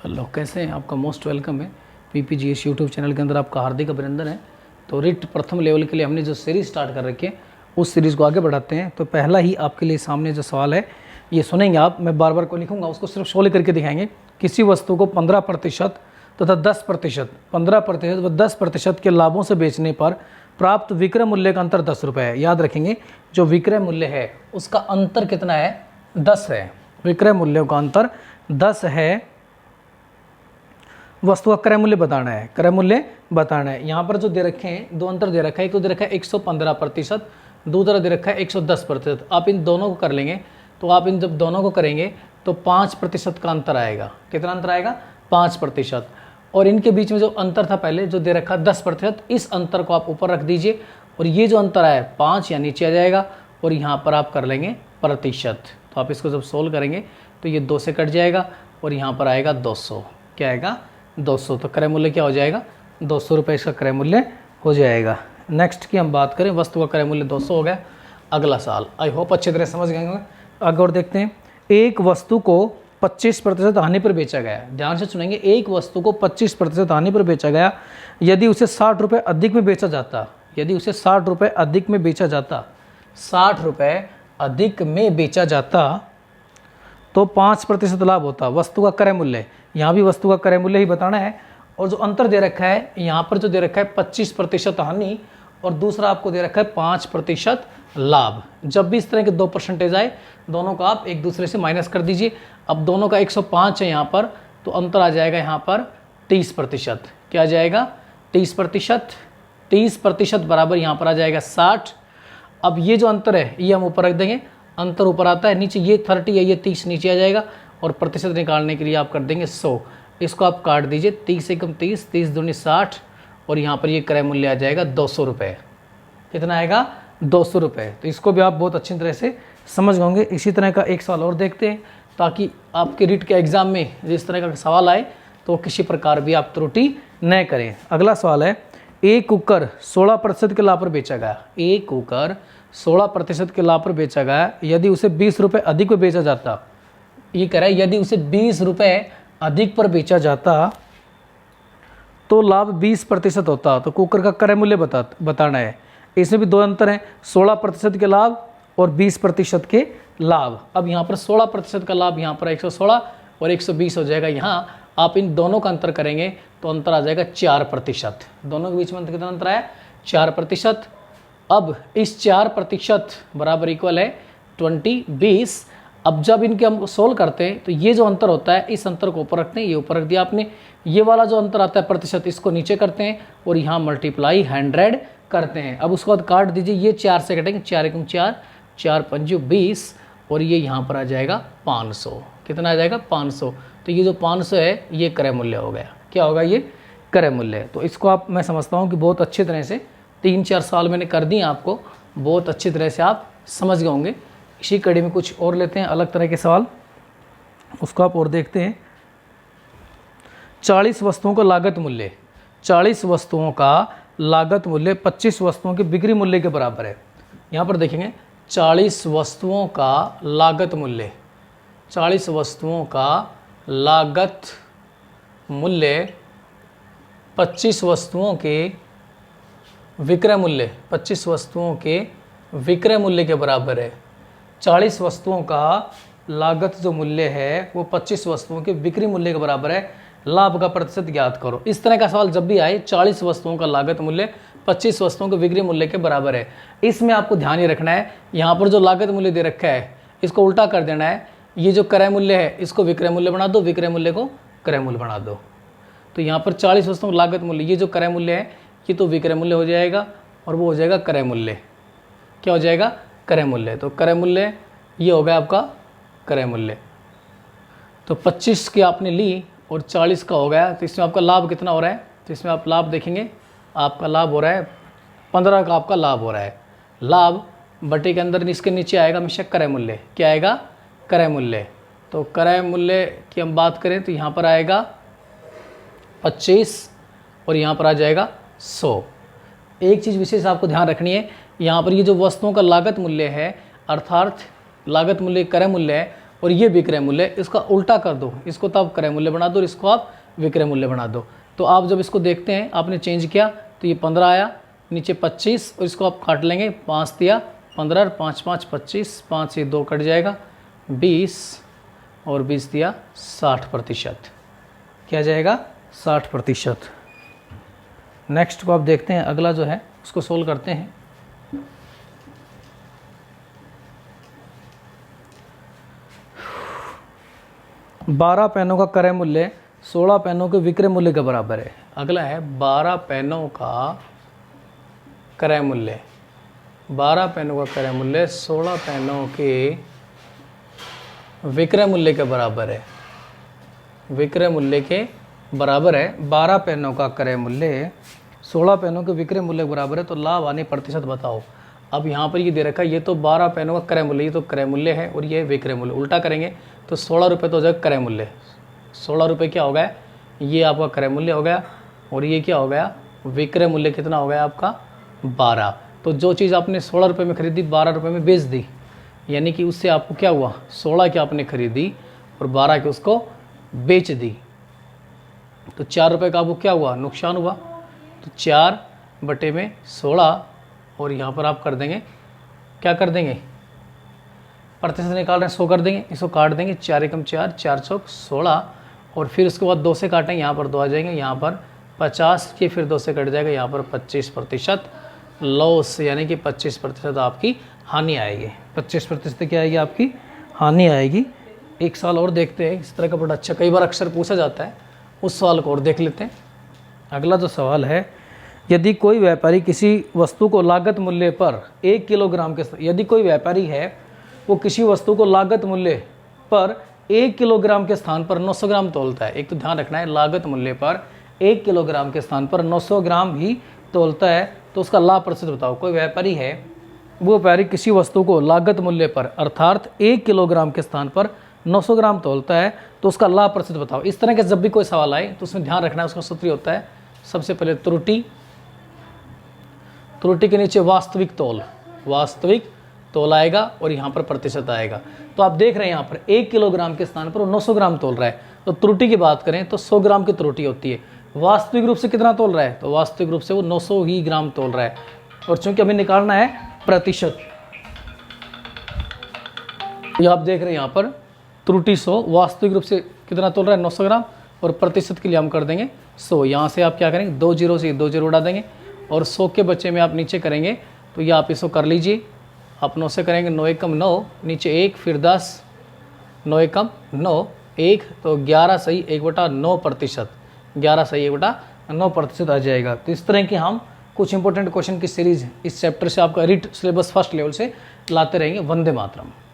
Hello, कैसे हैं? आपका मोस्ट वेलकम है पीपीजीएस यूट्यूब चैनल के अंदर। आपका हार्दिक अभिनंदन है। तो रिट प्रथम लेवल के लिए हमने जो सीरीज़ स्टार्ट कर रखी है उस सीरीज़ को आगे बढ़ाते हैं। तो पहला ही आपके लिए सामने जो सवाल है ये सुनेंगे आप। मैं बार बार को लिखूंगा, उसको सिर्फ शोले करके दिखाएंगे। किसी वस्तु को 15% तथा 10%, 15% व 10% के लाभों से बेचने पर प्राप्त विक्रय मूल्य का अंतर 10 रुपये है। याद रखेंगे, जो विक्रय मूल्य है उसका अंतर कितना है? 10 है। विक्रय मूल्यों का अंतर 10 है। वस्तु का क्रय मूल्य बताना है, क्रय मूल्य बताना है। यहाँ पर जो दे रखे हैं, दो अंतर दे रखा है। एक तो दे रखा है 115%, दूसरा दे रखा है 110%। आप इन दोनों को कर लेंगे तो आप इन जब दोनों को करेंगे तो 5% का अंतर आएगा। कितना अंतर आएगा? 5%। और इनके बीच में जो अंतर था पहले जो दे रखा 10%, इस अंतर को आप ऊपर रख दीजिए और ये जो अंतर है 5 या नीचे आ जाएगा और यहाँ पर आप कर लेंगे प्रतिशत। तो आप इसको जब सोल्व करेंगे तो ये 2 से कट जाएगा और यहाँ पर आएगा 200। क्या आएगा? 200। तो क्रय मूल्य क्या हो जाएगा? 200 रुपये इसका क्रय मूल्य हो जाएगा। नेक्स्ट की हम बात करें, वस्तु का क्रय मूल्य 200 हो गया। अगला साल आई होप अच्छी तरह समझ गए होंगे। आगे और देखते हैं। एक वस्तु को 25% हानि पर बेचा गया। ध्यान से सुनेंगे, एक वस्तु को 25% हानि पर बेचा गया। यदि उसे 60 रुपये अधिक में बेचा जाता, यदि उसे 60 रुपये अधिक में बेचा जाता, 60 रुपये अधिक में बेचा जाता तो 5% लाभ होता। वस्तु का क्रय मूल्य, यहाँ भी वस्तु का क्रय मूल्य ही बताना है। और जो अंतर दे रखा है यहाँ पर जो दे रखा है 25% हानि और दूसरा आपको दे रखा है 5% लाभ। जब भी इस तरह के 2% आए, दोनों का आप एक दूसरे से माइनस कर दीजिए। अब दोनों का 105 है यहाँ पर, तो अंतर आ जाएगा यहाँ पर 30%। क्या आ जाएगा? 30%। 30% बराबर यहाँ पर आ जाएगा 60। अब ये जो अंतर है ये हम ऊपर रख देंगे। अंतर ऊपर आता है, नीचे ये 30 है, ये 30 नीचे आ जाएगा और प्रतिशत निकालने के लिए आप कर देंगे 100। इसको आप काट दीजिए, 30 से कम 30, 30 दूनी 60 और यहाँ पर ये क्रय मूल्य आ जाएगा 200 रुपये। कितना आएगा? 200 रुपये। तो इसको भी आप बहुत अच्छी तरह से समझ गए। इसी तरह का एक सवाल और देखते हैं ताकि आपके रिट के एग्जाम में जिस तरह का सवाल आए तो किसी प्रकार भी आप त्रुटि न करें। अगला सवाल है, एक कुकर 16% के लाभ पर बेचा गया। एक कुकर 16% के लाभ पर बेचा गया। यदि उसे 20 रुपये अधिक में बेचा जाता, ये कह रहा है यदि उसे 20 रुपये अधिक पर बेचा जाता तो लाभ 20% होता। तो कुकर का क्रय मूल्य बताना है। इसमें भी दो अंतर हैं, 16% के लाभ और 20% के लाभ। अब यहाँ पर 16% का लाभ यहाँ पर 116 और 120 हो जाएगा। यहाँ आप इन दोनों का अंतर करेंगे तो अंतर आ जाएगा 4%। दोनों के बीच में कितना अंतर आया? 4%। अब इस 4% बराबर इक्वल है 20। अब जब इनके हम सोल्व करते हैं तो ये जो अंतर होता है इस अंतर को ऊपर रखते हैं, ये ऊपर रख दिया आपने। ये वाला जो अंतर आता है प्रतिशत, इसको नीचे करते हैं और यहाँ मल्टीप्लाई 100 करते हैं। अब उसके बाद काट दीजिए, ये 4 से कटेंगे, 4 एकम 4, 4 पंजू 20 और ये यहाँ पर आ जाएगा 500। कितना आ जाएगा? 500। तो ये जो 500 है ये क्रय मूल्य हो गया। क्या होगा? ये क्रय मूल्य। तो इसको आप, मैं समझता हूँ कि बहुत अच्छी तरह से 3-4 साल मैंने कर दिए आपको, बहुत अच्छी तरह से आप समझ गए होंगे। इसी कड़ी में कुछ और लेते हैं अलग तरह के सवाल, उसको आप और देखते हैं। 40 वस्तुओं का लागत मूल्य, 40 वस्तुओं का लागत मूल्य 25 वस्तुओं के बिक्री मूल्य के बराबर है। यहाँ पर देखेंगे 40 वस्तुओं का लागत मूल्य, 40 वस्तुओं का लागत मूल्य 25 वस्तुओं के विक्रय मूल्य, 25 वस्तुओं के विक्रय मूल्य के बराबर है। 40 वस्तुओं का लागत जो मूल्य है वो 25 वस्तुओं के बिक्री मूल्य के बराबर है। लाभ का प्रतिशत ज्ञात करो। इस तरह का सवाल जब भी आए, 40 वस्तुओं का लागत मूल्य 25 वस्तुओं के बिक्री मूल्य के बराबर है, इसमें आपको ध्यान ही रखना है। यहाँ पर जो लागत मूल्य दे रखा है इसको उल्टा कर देना है। ये जो क्रय मूल्य है इसको विक्रय मूल्य बना दो, विक्रय मूल्य को क्रय मूल्य बना दो। तो यहाँ पर 40 वस्तुओं का लागत मूल्य, ये जो क्रय मूल्य है ये तो विक्रय मूल्य हो जाएगा और वो हो जाएगा क्रय मूल्य। क्या हो जाएगा? क्रय मूल्य। तो क्रय मूल्य ये हो गया आपका क्रय मूल्य। तो 25 की आपने ली और 40 का हो गया, तो इसमें आपका लाभ कितना हो रहा है? तो इसमें आप लाभ देखेंगे, आपका लाभ हो रहा है 15 का आपका लाभ हो रहा है। लाभ बटे के अंदर इसके नीचे आएगा हमेशा क्रय मूल्य। क्या आएगा? क्रय मूल्य। तो क्रय मूल्य की हम बात करें तो यहाँ पर आएगा 25 और यहाँ पर आ जाएगा 100। एक चीज़ विशेष आपको ध्यान रखनी है, यहाँ पर ये जो वस्तुओं का लागत मूल्य है, अर्थात लागत मूल्य क्रय मूल्य है और ये विक्रय मूल्य, इसका उल्टा कर दो, इसको तो आप क्रय मूल्य बना दो और इसको आप विक्रय मूल्य बना दो। तो आप जब इसको देखते हैं, आपने चेंज किया तो ये 15 आया, नीचे 25 और इसको आप काट लेंगे, 5 दिया 15, 5 5 25, 5 से 2 कट जाएगा 20 और 20 दिया 60%। क्या जाएगा? 60%। नेक्स्ट को आप देखते हैं, अगला जो है उसको सोल्व करते हैं। बारह पेनों का क्रय मूल्य 16 पेनों के विक्रय मूल्य के बराबर है। अगला है 12 पेनों का क्रय मूल्य, 12 पेनों का क्रय मूल्य 16 पेनों के विक्रय मूल्य के बराबर है। विक्रय मूल्य के बराबर है। 12 पेनों का क्रय मूल्य 16 पेनों के विक्रय मूल्य के बराबर है। तो लाभ हानि प्रतिशत बताओ। अब यहाँ पर ये दे रखा है, ये तो 12 पेनों का क्रय मूल्य, ये तो क्रय मूल्य है और ये विक्रय मूल्य। उल्टा करेंगे तो 16 रुपये तो हो जाएगा क्रय मूल्य, 16 रुपये क्या हो गया? ये आपका क्रय मूल्य हो गया और ये क्या हो गया? विक्रय मूल्य कितना हो गया आपका? 12। तो जो चीज़ आपने 16 रुपये में खरीदी 12 रुपये में बेच दी, यानी कि उससे आपको क्या हुआ? 16 की आपने खरीदी और 12 के उसको बेच दी, तो 4 रुपये का आपको क्या हुआ? नुकसान हुआ। तो 4/16 और यहाँ पर आप कर देंगे, क्या कर देंगे? प्रतिशत निकाल रहे हैं 100 कर देंगे, इसको काट देंगे, 4 एकम 4, 4 चौक 16 और फिर उसके बाद 2 से काटेंगे, यहाँ पर 2 आ जाएंगे, यहाँ पर 50 के फिर 2 से कट जाएगा, यहाँ पर 25% लॉस, यानी कि 25% आपकी हानि आएगी। 25% क्या आएगी? आपकी हानि आएगी। एक सवाल और देखते हैं, इस तरह का बड़ा अच्छा, कई बार अक्सर पूछा जाता है, उस सवाल को और देख लेते हैं। अगला जो सवाल है, यदि कोई व्यापारी किसी वस्तु को लागत मूल्य पर 1 किलोग्राम के, यदि कोई व्यापारी है वो किसी वस्तु को लागत मूल्य पर 1 किलोग्राम के स्थान पर 900 ग्राम तोलता है। एक तो ध्यान रखना है, लागत मूल्य पर 1 किलोग्राम के स्थान पर 900 ग्राम ही तोलता है, तो उसका लाभ प्रतिशत बताओ। कोई व्यापारी है, वो व्यापारी किसी वस्तु को लागत मूल्य पर अर्थात 1 किलोग्राम के स्थान पर 900 ग्राम तोलता है, तो उसका लाभ प्रतिशत बताओ। इस तरह के जब भी कोई सवाल आए तो उसमें ध्यान रखना है, उसका सूत्र होता है सबसे पहले त्रुटि, त्रुटि के नीचे वास्तविक तोल, वास्तविक तोल आएगा और यहाँ पर प्रतिशत आएगा। तो आप देख रहे हैं यहाँ पर 1 किलोग्राम के स्थान पर वो 900 ग्राम तोल रहा है, तो त्रुटि की बात करें तो 100 ग्राम की त्रुटि होती है। वास्तविक रूप से कितना तोल रहा है? तो वास्तविक रूप से वो 900 ही ग्राम तोल रहा है, और चूंकि हमें निकालना है प्रतिशत, ये आप देख रहे हैं यहाँ पर त्रुटि 100, वास्तविक रूप से कितना तोल रहा है? 900 ग्राम, और प्रतिशत के लिए हम कर देंगे 100। यहाँ से आप क्या करेंगे? 2 जीरो से 2 जीरो उड़ा देंगे और 100 के बच्चे में आप नीचे करेंगे, तो ये आप इसको कर लीजिए। आप 9 से करेंगे, 9 एकम 9, नीचे 1 फिर 10, 9 एकम 9, 1 तो 11 सही 1/9%, 11 सही 1/9% आ जाएगा। तो इस तरह की हम कुछ इंपॉर्टेंट क्वेश्चन की सीरीज इस चैप्टर से आपका रीट सिलेबस फर्स्ट लेवल से लाते रहेंगे। वंदे मातरम।